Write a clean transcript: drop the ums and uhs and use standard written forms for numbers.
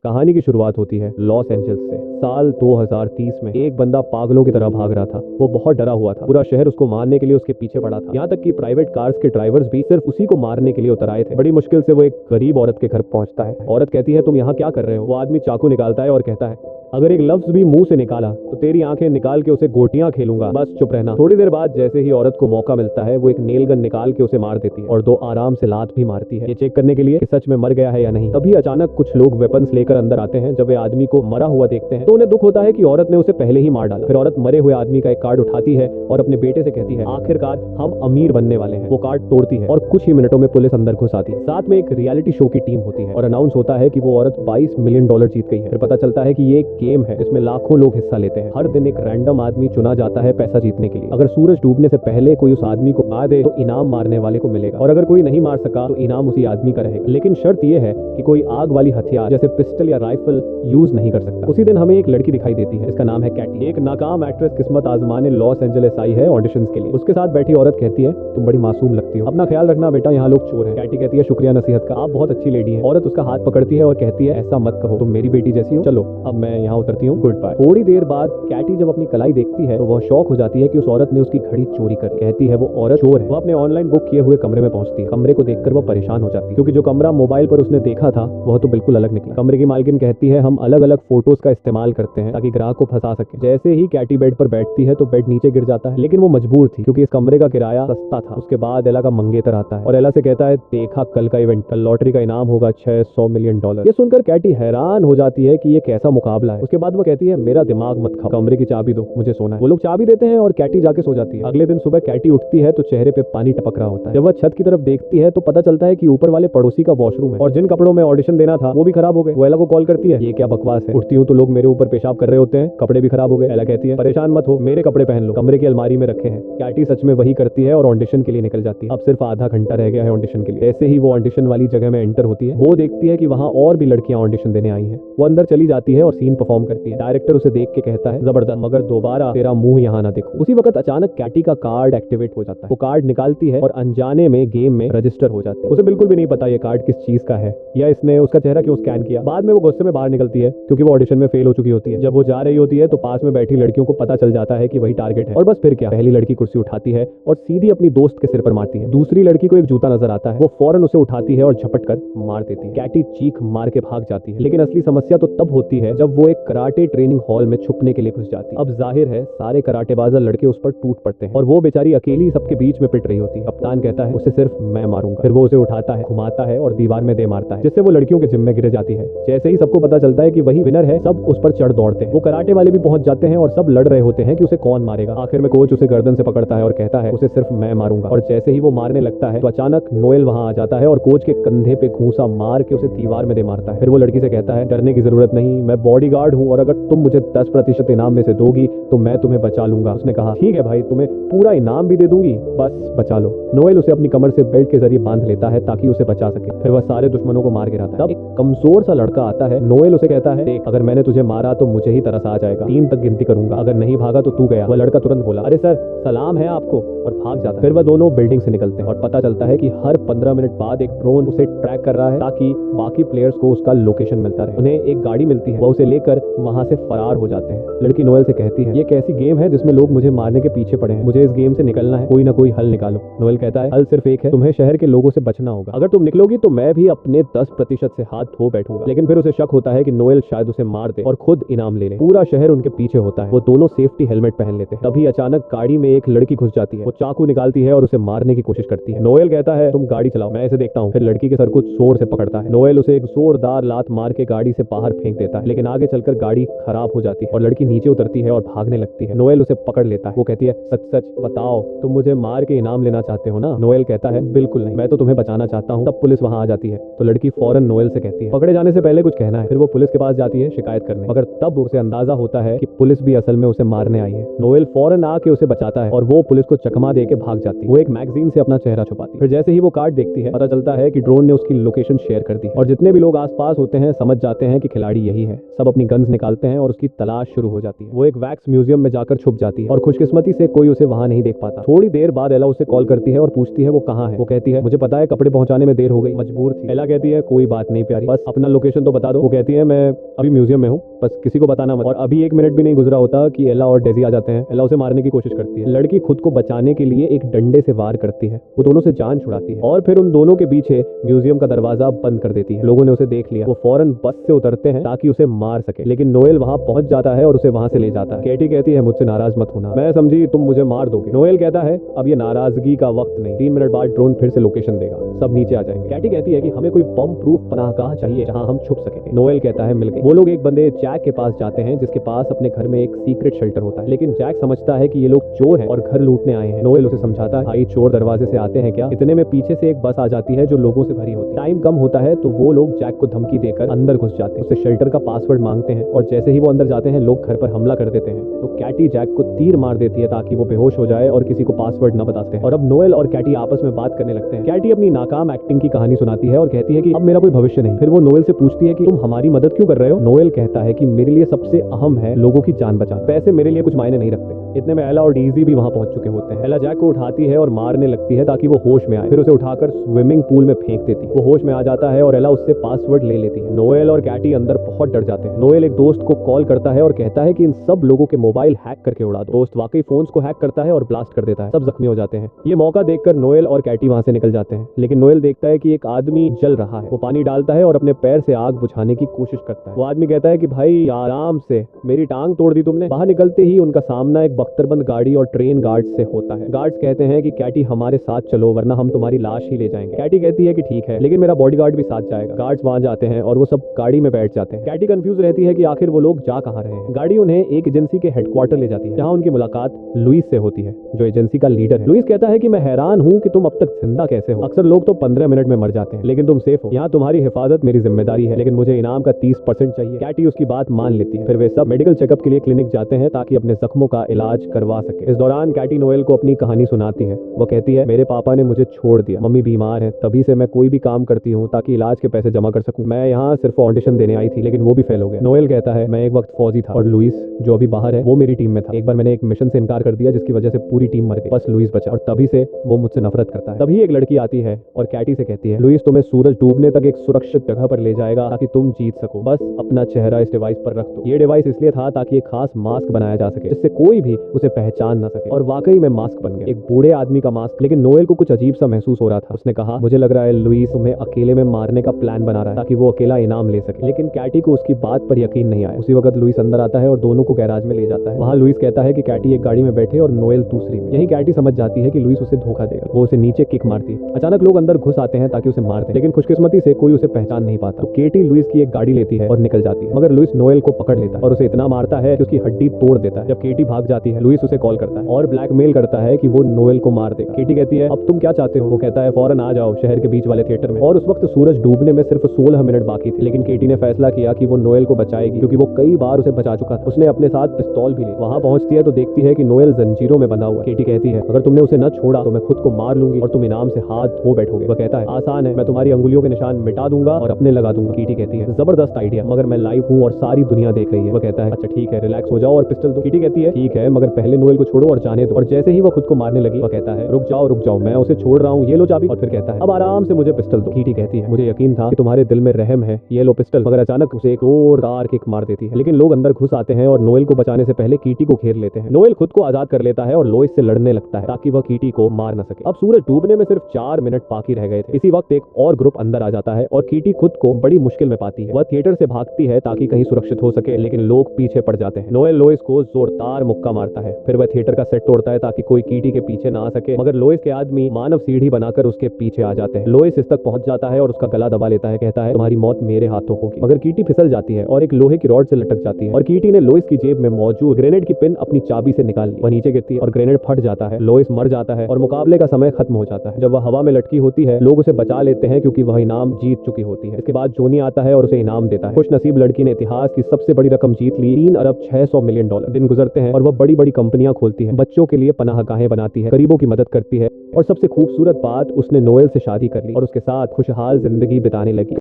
कहानी की शुरुआत होती है लॉस एंजल्स से। साल 2030 में एक बंदा पागलों की तरह भाग रहा था। वो बहुत डरा हुआ था। पूरा शहर उसको मारने के लिए उसके पीछे पड़ा था। यहाँ तक कि प्राइवेट कार्स के ड्राइवर्स भी सिर्फ उसी को मारने के लिए उतर आए थे। बड़ी मुश्किल से वो एक गरीब औरत के घर पहुंचता है। औरत कहती है, तुम यहाँ क्या कर रहे हो? वो आदमी चाकू निकालता है और कहता है, अगर एक लफ्ज भी मुंह से निकाला तो तेरी आंखें निकाल के उसे गोटियां खेलूंगा, बस चुप रहना। थोड़ी देर बाद जैसे ही औरत को मौका मिलता है वो एक नेल गन निकाल के उसे मार देती है और 2 आराम से लात भी मारती है, ये चेक करने के लिए कि सच में मर गया है या नहीं। तभी अचानक कुछ लोग वेपन्स लेकर अंदर आते हैं। जब वे आदमी को मरा हुआ देखते हैं तो उन्हें दुख होता है कि औरत ने उसे पहले ही मार डाला। फिर औरत मरे हुए आदमी का एक कार्ड उठाती है और अपने बेटे से कहती है, आखिरकार हम अमीर बनने वाले हैं। वो कार्ड तोड़ती है और कुछ ही मिनटों में पुलिस अंदर घुस आती है। साथ में एक रियलिटी शो की टीम होती है और अनाउंस होता है कि वो औरत $22 मिलियन जीत गई है। फिर पता चलता है कि ये एक गेम है जिसमें लाखों लोग हिस्सा लेते हैं। हर दिन एक रैंडम आदमी चुना जाता है पैसा जीतने के लिए। अगर सूरज डूबने से पहले कोई उस आदमी को मार दे तो इनाम मारने वाले को मिलेगा, और अगर कोई नहीं मार सका तो इनाम उसी आदमी का रहेगा। लेकिन शर्त यह है कि कोई आग वाली हथियार जैसे पिस्टल या राइफल यूज नहीं कर सकता। उसी दिन हमें एक लड़की दिखाई देती है, इसका नाम है कैटी। एक नाकाम एक्ट्रेस किस्मत आजमाने लॉस एंजलिस आई है ऑडिशंस के लिए। उसके साथ बैठी औरत कहती है, तुम बड़ी मासूम लगती हो, अपना ख्याल रखना बेटा, यहाँ लोग चोर हैं। कैटी कहती है, शुक्रिया नसीहत का, आप बहुत अच्छी लेडी हैं। औरत उसका हाथ पकड़ती है और कहती है, ऐसा मत कहो, तुम मेरी बेटी जैसी हो, चलो अब मैं यहाँ उतरती हूँ, गुड बाय। थोड़ी देर बाद कैटी जब अपनी कलाई देखती है तो वह शॉक हो जाती है कि उस औरत ने उसकी घड़ी चोरी कर। कहती है वो औरत चोर है। वो अपने ऑनलाइन बुक किए हुए कमरे में पहुंचती है। कमरे को देखकर वो परेशान हो जाती है क्योंकि जो कमरा मोबाइल पर उसने देखा था वह तो बिल्कुल अलग निकला। कमरे की मालकिन कहती है, हम अलग अलग फोटोज का इस्तेमाल करते हैं ताकि ग्राहक को फंसा सके। जैसे ही कैटी बेड पर बैठती है तो बेड नीचे गिर जाता है, लेकिन वो मजबूर थी क्योंकि इस कमरे का किराया सस्ता था। उसके बाद एला का मंगेतर आता है और एला से कहता है, देखा कल का इवेंट, कल लॉटरी का इनाम होगा $600 मिलियन। ये सुनकर कैटी हैरान हो जाती है कि ये कैसा मुकाबला है। उसके बाद वो कहती है, मेरा दिमाग मत खाओ, कमरे की चाबी दो, मुझे सोना है। वो लोग चाबी देते हैं और कैटी जाके सो जाती है। अगले दिन सुबह कैटी उठती है तो चेहरे पे पानी टपक रहा होता है। जब वह छत की तरफ देखती है तो पता चलता है कि ऊपर वाले पड़ोसी का वॉशरूम है और जिन कपड़ों में ऑडिशन देना था वो भी खराब हो गए। वो एला को कॉल करती है, ये क्या बकवास है, उठती हूँ तो लोग मेरे ऊपर पेशाब कर रहे होते हैं, कपड़े भी खराब हो गए। एला कहती है, परेशान मत हो, मेरे कपड़े पहन लो, कमरे की अलमारी में रखे हैं। कैटी सच में वही करती है और ऑडिशन के लिए निकल जाती है। अब सिर्फ आधा घंटा रह गया है ऑडिशन के लिए। ऐसे ही वो ऑडिशन वाली जगह में एंटर होती है। वो देखती है कि वहाँ और भी लड़कियां ऑडिशन देने आई हैं। वो अंदर चली जाती है और सीन परफॉर्म करती है। डायरेक्टर उसे देख के कहता है, जबरदस्त, मगर दोबारा तेरा मुंह यहाँ ना देखो। उसी वक्त अचानक कैटी का कार्ड एक्टिवेट हो जाता है। वो कार्ड निकालती है और अनजाने में गेम में रजिस्टर हो जाती है। उसे बिल्कुल भी नहीं पता ये कार्ड किस चीज का है या इसने उसका चेहरा क्यों स्कैन किया। बाद में वो गुस्से में बाहर निकलती है क्योंकि वो ऑडिशन में फेल हो चुकी होती है। जब वो जा रही होती है तो पास में बैठी लड़कियों को पता चल जाता है कि वही टारगेट है, और बस फिर क्या, पहली लड़की कुर्सी उठाती है और सीधी अपनी दोस्त के सिर पर मारती है। दूसरी लड़की को एक जूता नजर आता है, वो फौरन उसे उठाती है और झपट कर मार देती है। कैटी चीख मार के भाग जाती है, लेकिन असली समस्या तो तब होती है जब वो एक कराटे ट्रेनिंग हॉल में छुपने के लिए घुस जाती है। अब जाहिर है सारे कराटेबाज लड़के उस पर टूट पड़ते हैं और वो बेचारी अकेली सबके बीच में पिट रही होती है। कप्तान कहता है, उसे सिर्फ मैं मारूंगा। फिर वो उसे उठाता है, घुमाता है और दीवार में दे मारता है, जिससे वो लड़कियों के जिम में गिर जाती है। जैसे ही सबको पता चलता है कि वही विनर है, सब उस पर चढ़ दौड़ते हैं। वो कराटे वाले भी पहुंच जाते हैं और सब लड़ रहे होते हैं कि उसे कौन मारेगा। आखिर में कोच उसे गर्दन से पकड़ता है और कहता है, उसे सिर्फ मैं मारूंगा। और जैसे ही वो मारने लगता है तो अचानक नोएल वहां आ जाता है और कोच के कंधे पे घूंसा मार के उसे दीवार में दे मारता है। फिर वो लड़की से कहता है, डरने की जरूरत नहीं, मैं बॉडीगार्ड हूँ और अगर तुम मुझे 10% इनाम में से दोगी तो मैं तुम्हें बचा लूंगा। उसने कहा, ठीक है भाई, तुम्हें पूरा इनाम भी दे दूंगी, बस बचा लो। नोएल उसे अपनी कमर से बेल्ट के जरिए बांध लेता है ताकि उसे बचा सके। फिर वह सारे दुश्मनों को मार गिराता है। तब एक कमजोर सा लड़का आता है। नोएल उसे कहता है, देख, अगर मैंने तुझे मारा तो मुझे ही तरस आ जाएगा, 3 तक गिनती करूंगा, अगर नहीं भागा तो तू गया। वह लड़का तुरंत बोला, अरे सर सलाम है आपको, और भाग जाता है। फिर वह दोनों बिल्डिंग से निकलते हैं और पता चलता है कि हर 15 मिनट बाद एक ड्रोन उसे ट्रैक कर रहा है ताकि बाकी प्लेयर्स को उसका लोकेशन मिलता रहे। उन्हें एक गाड़ी मिलती है, वह उसे लेकर वहां से फरार हो जाते हैं। लड़की नोएल से कहती है, ये कैसी गेम है जिसमें लोग मुझे मारने के पीछे पड़े हैं, मुझे इस गेम से निकलना है, कोई ना कोई हल निकालो। नोएल कहता है, हल सिर्फ एक है, तुम्हें शहर के लोगों से बचना होगा, अगर तुम निकलोगी तो मैं भी अपने 10% से हाथ धो बैठूंगा। लेकिन फिर उसे शक होता है कि नोएल शायद उसे मार दे और खुद इनाम ले ले। पूरा शहर उनके पीछे होता है। वो दोनों सेफ्टी हेलमेट पहन लेते हैं। तभी अचानक गाड़ी में एक लड़की घुस जाती है। वो चाकू निकालती है और उसे मारने की कोशिश करती है। नोएल कहता है, तुम गाड़ी चलाओ, मैं इसे देखता हूँ। फिर लड़की के सर को जोर से पकड़ता है। नोएल उसे एक जोरदार लात मार के गाड़ी से बाहर फेंक देता है, लेकिन आगे चलकर गाड़ी खराब हो जाती है और लड़की नीचे उतरती है और भागने लगती है। नोएल उसे पकड़ लेता है। वो कहती है, सच सच बताओ, तुम मुझे मार के इनाम लेना चाहते हो ना? नोएल कहता है, बिल्कुल नहीं, मैं तो तुम्हें बचाना चाहता हूँ। तब पुलिस वहां आ जाती है तो लड़की फौरन नोएल से कहती है, पकड़े जाने से पहले कुछ कहना है। फिर वो पुलिस के पास जाती है शिकायत करने, मगर तब उसे अंदाजा होता है कि पुलिस भी असल में उसे मारने आई है। नोएल फौरन आके उसे बचाता है और वो पुलिस को चकमा दे के भाग जाती है। वो एक मैगजीन से अपना चेहरा छुपाती है। फिर जैसे ही वो कार्ड देखती है पता चलता है कि ड्रोन ने उसकी लोकेशन शेयर कर दी और जितने भी लोग आसपास होते हैं समझ जाते हैं कि खिलाड़ी यही है। सब अपनी गन्स निकालते हैं और उसकी तलाश शुरू हो जाती है। वो एक वैक्स म्यूजियम में जाकर छुप जाती है और खुशकिस्मती से कोई उसे वहां नहीं देख पाता। थोड़ी देर बाद एला उसे कॉल करती है और पूछती है वो कहाँ है। वो कहती है मुझे पता है, कपड़े पहुंचाने में देर हो गई, मजबूर थी। एला कहती है कोई बात नहीं प्यारी, बस अपना लोकेशन तो बता दो। वो कहती है मैं अभी म्यूजियम में हूँ, बस किसी को बताना मत। और अभी 1 मिनट भी नहीं गुजरा होता कि एला और डेजी आ जाते हैं। एला उसे मारने की कोशिश करती है। लड़की खुद को बचाने के लिए एक डंडे से वार करती है। वो दोनों से जान छुड़ाती है और फिर उन दोनों के पीछे म्यूजियम का दरवाजा बंद कर देती है। लोगों ने उसे देख लिया। वो फौरन बस से उतरते हैं ताकि उसे मार सके, लेकिन नोएल वहां पहुंच जाता है और उसे वहां से ले जाता है। कैटी कहती है मुझसे नाराज मत होना, मैं समझी तुम मुझे मार दोगे। नोएल कहता है अब ये नाराजगी का वक्त नहीं, 3 मिनट बाद ड्रोन फिर से लोकेशन देगा, सब नीचे आ जाएंगे। कैटी कहती है कि हमें कोई बम प्रूफ पनाहगाह चाहिए जहां हम छुप सकेंगे। नोएल कहता है मिल गई। वो लोग एक बंदे जैक के पास जाते हैं जिसके पास अपने घर में एक सीक्रेट शेल्टर होता है, लेकिन जैक समझता है कि ये लोग चोर हैं और घर लूटने आए हैं। नोएल उसे समझाता है भाई चोर दरवाजे से आते हैं क्या। इतने में पीछे से एक बस आ जाती है जो लोगों से भरी होती है। टाइम कम होता है तो वो लोग जैक को धमकी देकर अंदर घुस जाते हैं, उससे शेल्टर का पासवर्ड मांगते हैं और जैसे ही वो अंदर जाते हैं लोग घर पर हमला कर देते हैं। तो कैटी जैक को तीर मार देती है ताकि वो बेहोश हो जाए और किसी को पासवर्ड न बता सके। और अब नोएल और कैटी आपस में बात करने लगते हैं। कैटी अपनी नाकाम एक्टिंग की कहानी सुनाती है और कहती है कि अब मेरा कोई भविष्य नहीं। फिर वो नोएल से पूछती है कि तुम हमारी मदद क्यों कर रहे हो। नोएल कहता है कि मेरे लिए सबसे अहम है लोगों की जान बचाना, पैसे मेरे लिए कुछ मायने नहीं रखते। इतने में एला और डीजी भी वहां पहुंच चुके होते हैं। एला जैक को उठाती है और मारने लगती है ताकि वो होश में आए, फिर उसे उठाकर स्विमिंग पूल में फेंक देती है। वो होश में आ जाता है और एला उससे पासवर्ड ले लेती है। नोएल और कैटी अंदर बहुत डर जाते हैं। नोएल एक दोस्त को कॉल करता है और कहता है कि इन सब लोगों के मोबाइल हैक करके उड़ा दो। दोस्त वाकई फोन्स को हैक करता है और ब्लास्ट कर देता है, सब जख्मी हो जाते हैं। ये मौका देखकर नोएल और कैटी वहां से निकल जाते हैं, लेकिन नोएल देखता है कि एक आदमी जल रहा है। वो पानी डालता है और अपने पैर से आग बुझाने की कोशिश करता है। वो आदमी कहता है कि भाई आराम से, मेरी टांग तोड़ दी तुमने। बाहर निकलते ही उनका सामना एक बख्तरबंद गाड़ी और ट्रेन गार्ड से होता है। गार्ड्स कहते हैं कि कैटी हमारे साथ चलो वरना हम तुम्हारी लाश ही ले जाएंगे। कैटी कहती है कि ठीक है, लेकिन मेरा बॉडीगार्ड भी साथ जाएगा। गार्ड्स वहां जाते हैं और वो सब गाड़ी में बैठ जाते हैं। कैटी कंफ्यूज रहती है कि आखिर वो लोग जा कहां रहे हैं। गाड़ी उन्हें एक एजेंसी के हेडक्वार्टर ले जाती है जहां उनकी मुलाकात लुइस से होती है जो एजेंसी का लीडर है। लुइस कहता है कि मैं हैरान हूं कि तुम अब तक जिंदा कैसे हो। अक्सर लोग तो 15 मिनट में मर जाते हैं, लेकिन तुम सेफ हो। यहाँ तुम्हारी हिफाजत मेरी जिम्मेदारी है, लेकिन मुझे इनाम का 30% चाहिए। कैटी उसकी बात मान लेती है। फिर वे सब मेडिकल चेकअप के लिए क्लिनिक जाते हैं ताकि अपने जख्मों का इलाज करवा सके। इस दौरान कैटी नोएल को अपनी कहानी सुनाती है। वो कहती है मेरे पापा ने मुझे छोड़ दिया, मम्मी बीमार है, तभी से मैं कोई भी काम करती हूँ ताकि इलाज के पैसे जमा कर सकूं। मैं यहाँ सिर्फ ऑडिशन देने आई थी, लेकिन वो भी फेल हो गया। नोएल कहता है मैं एक वक्त फौजी था और लुइस जो अभी बाहर है वो मेरी टीम में था। एक बार मैंने एक मिशन से इनकार कर दिया जिसकी वजह से पूरी टीम मर गई, बस लुइस बचा और तभी से वो मुझसे नफरत करता है। तभी एक लड़की आती है और कैटी से कहती है लुइस तुम्हें सूरज डूबने तक एक सुरक्षित जगह पर ले जाएगा ताकि तुम जीत सको, बस अपना चेहरा इस डिवाइस पर रख दो। ये डिवाइस इसलिए था ताकि एक खास मास्क बनाया जा सके जिससे कोई भी उसे पहचान ना सके। और वाकई में मास्क बन गया, एक बूढ़े आदमी का मास्क। लेकिन नोएल को कुछ अजीब सा महसूस हो रहा था। उसने कहा मुझे लग रहा है लुइस तुम्हें अकेले में मारने का प्लान बना रहा है ताकि वो अकेला इनाम ले सके। लेकिन कैटी को उसकी बात पर यकीन नहीं आया। उसी वक्त लुइस अंदर आता है और दोनों को गैराज में ले जाता है। वहां लुइस कहता है कि कैटी एक गाड़ी में बैठे और नोएल दूसरी में। यही कैटी समझ जाती है कि लुइस उसे धोखा देगा। वो उसे नीचे किक मारती है। अचानक लोग अंदर घुस आते हैं ताकि उसे मार दें, लेकिन खुशकिस्मती से कोई उसे पहचान नहीं पाता। तो केटी लुइस की एक गाड़ी लेती है और निकल जाती है, मगर लुइस नोएल को पकड़ लेता है और उसे इतना मारता है कि उसकी हड्डी तोड़ देता है। जब केटी भाग जाती है लुइस उसे कॉल करता है और ब्लैकमेल करता है कि वो नोएल को मार देगा। केटी कहती है अब तुम क्या चाहते हो। वो कहता है फौरन आ जाओ शहर के बीच वाले थिएटर में। और उस वक्त सूरज डूबने में सिर्फ 16 मिनट बाकी थे, लेकिन केटी ने फैसला किया कि वो नोएल को बचाएगी क्योंकि वो कई बार उसे बचा चुका था। उसने अपने साथ पिस्तौल भी ली। वहां पहुंचती है तो देखती है कि नोएल जंजीरों में बंधा हुआ। केटी कहती है अगर तुमने उसे न छोड़ा तो मैं खुद को मार लूंगी और तुम इनाम से हाथ धो बैठोगे। वह कहता है आसान है, मैं तुम्हारी अंगुलियों के निशान मिटा दूंगा और अपने लगा दूंगा। केटी कहती है जबरदस्त आइडिया, मगर मैं लाइव हूँ और सारी दुनिया देख रही है। वह कहता है अच्छा ठीक है, रिलैक्स हो जाओ और पिस्टल दो। केटी कहती है ठीक है, मगर पहले नोएल को छोड़ो और जाने दो। और जैसे ही वो खुद को मारने लगी वह कहता है रुक जाओ, मैं उसे छोड़ रहा हूँ, ये लो चाबी। और फिर कहता है अब आराम से मुझे पिस्टल दो। केटी कहती है मुझे यकीन था कि तुम्हारे दिल में रहम है, ये लो पिस्टल। मगर अचानक उसे एक जोरदार किक मार देती है। लेकिन लोग अंदर घुस आते हैं और नोएल को बचाने से पहले कीटी को घेर लेते हैं। नोएल खुद को आजाद कर लेता है और लोइस से लड़ने लगता है ताकि वह कीटी को मार न सके। अब सूरज डूबने में सिर्फ 4 मिनट बाकी रह गए थे। इसी वक्त एक और ग्रुप अंदर आ जाता है और कीटी खुद को बड़ी मुश्किल में पाती है। वह थिएटर से भागती है ताकि कहीं सुरक्षित हो सके, लेकिन लोग पीछे पड़ जाते हैं। नोएल लोइस को जोरदार मुक्का मारता है। फिर वह थिएटर का सेट तोड़ता है ताकि कोई कीटी के पीछे ना आ सके, मगर लोइस के आदमी मानव सीढ़ी बनाकर उसके पीछे आ जाते हैं। लोइस इस तक पहुंच जाता है और उसका गला दबा लेता है। कहता है तुम्हारी मौत मेरे हाथों होगी। मगर कीटी फिसल जाती है और एक लोहे की रॉड से लटक जाती है और कीटी ने लोइस की जेब में मौजूद ग्रेनेड की पिन अपनी चाबी से निकाल ली। वह नीचे गिरती है और ग्रेनेड फट जाता है। लोइस मर जाता है और मुकाबले का समय खत्म हो जाता है। जब वह हवा में लटकी होती है लोग उसे बचा लेते हैं क्योंकि वह इनाम जीत चुकी होती है। इसके बाद जोनी आता है और उसे इनाम देता है। खुश नसीब लड़की ने इतिहास की सबसे बड़ी रकम जीत ली, $3,600,000,000। दिन गुजरते हैं और वह बड़ी बड़ी कंपनियां खोलती है, बच्चों के लिए पनाहगाहें बनाती है, गरीबों की मदद करती है और सबसे खूबसूरत बात उसने नोएल से शादी कर ली और उसके साथ खुशहाल जिंदगी बिताने लगी।